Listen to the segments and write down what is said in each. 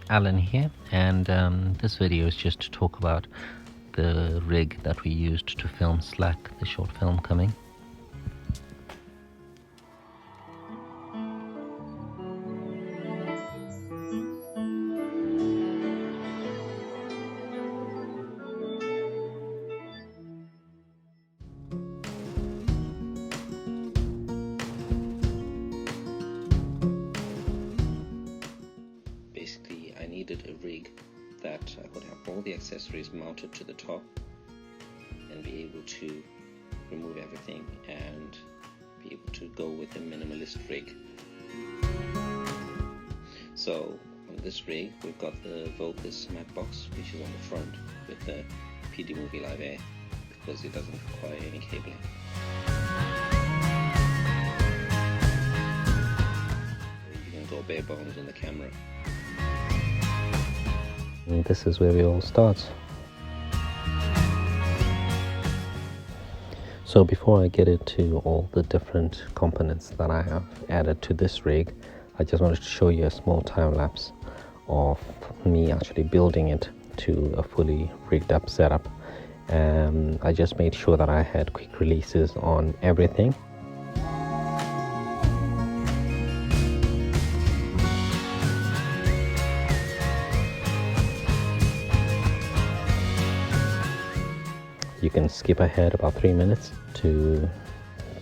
Alan here, and this video is just to talk about the rig that we used to film Slack, the short film coming. Basically, I needed a rig that would have all the accessories mounted to the top and be able to remove everything and be able to go with a minimalist rig. So on this rig we've got the VOCUS mat box, which is on the front with the PDMOVIE Live Air because it doesn't require any cabling. You can go bare bones on the camera. And this is where we all start. So before I get into all the different components that I have added to this rig, I just wanted to show you a small time lapse of me actually building it to a fully rigged up setup. I just made sure that I had quick releases on everything. You can skip ahead about 3 minutes to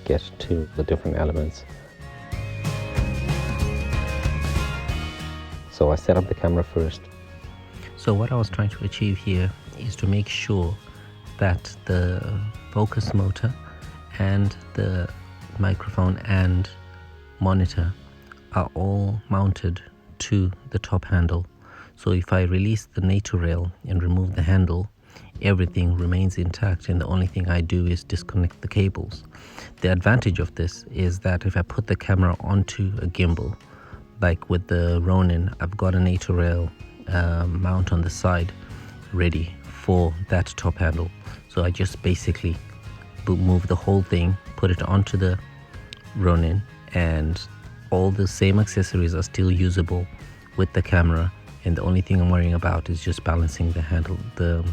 get to the different elements. So I set up the camera first. So what I was trying to achieve here is to make sure that the focus motor and the microphone and monitor are all mounted to the top handle. So if I release the NATO rail and remove the handle, everything remains intact, and the only thing I do is disconnect the cables. The advantage of this is that if I put the camera onto a gimbal, like with the RONIN, I've got a NATO rail mount on the side ready for that top handle. So I just basically move the whole thing, put it onto the RONIN, and all the same accessories are still usable with the camera, and the only thing I'm worrying about is just balancing the handle, the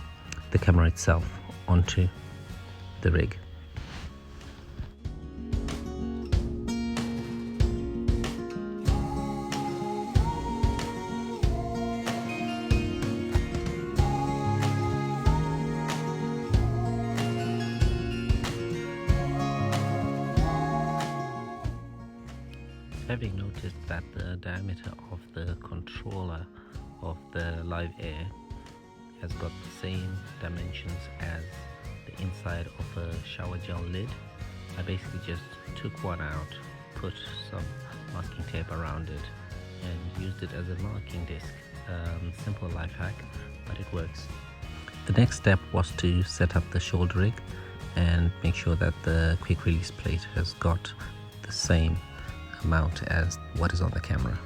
camera itself onto the rig. Having noticed that the diameter of the controller of the Live Air has got the same dimensions as the inside of a shower gel lid, I basically just took one out, put some masking tape around it and used it as a marking disc. Simple life hack, but it works. The next step was to set up the shoulder rig and make sure that the quick release plate has got the same amount as what is on the camera.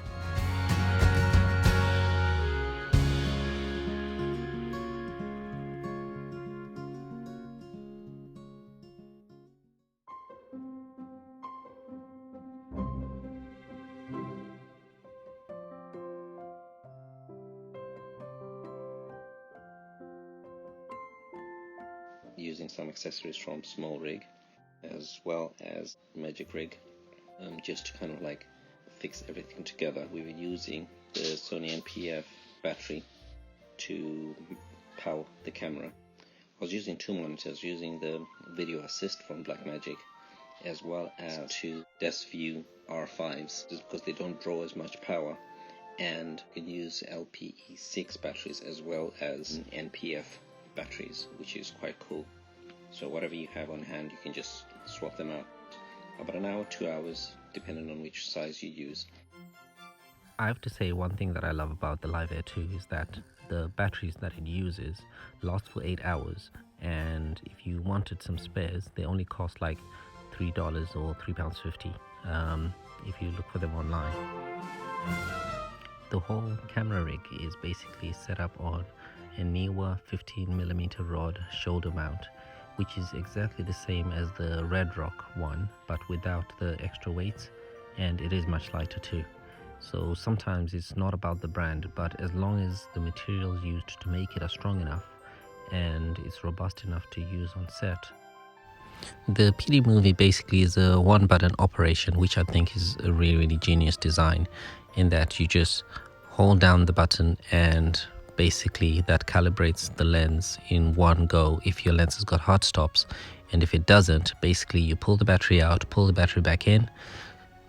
Using some accessories from Small Rig as well as Magic Rig, just to kind of like fix everything together. We were using the Sony NPF battery to power the camera. I was using two monitors, using the video assist from BlackMagic as well as two DESVIEW R5s, just because they don't draw as much power, and you can use LPE6 batteries as well as NPF batteries, which is quite cool. So whatever you have on hand, you can just swap them out. About an hour, 2 hours, depending on which size you use. I have to say, one thing that I love about the Live Air 2 is that the batteries that it uses last for 8 hours, and if you wanted some spares, they only cost like $3 or £3.50 if you look for them online. The whole camera rig is basically set up on a Neewer 15mm rod shoulder mount, which is exactly the same as the Red Rock one, but without the extra weights, and it is much lighter too. So sometimes it's not about the brand, but as long as the materials used to make it are strong enough and it's robust enough to use on set. The PDMOVIE basically is a one-button operation, which I think is a really genius design, in that you just hold down the button and basically that calibrates the lens in one go if your lens has got hard stops. And if it doesn't, basically you pull the battery out, pull the battery back in,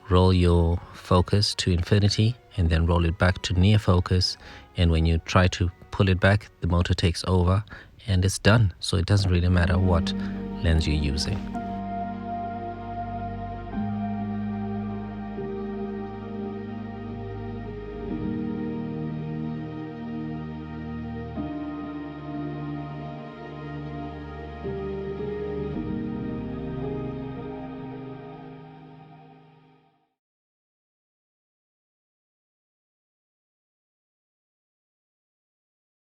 roll your focus to infinity, and then roll it back to near focus. And when you try to pull it back, the motor takes over and it's done. So it doesn't really matter what lens you're using.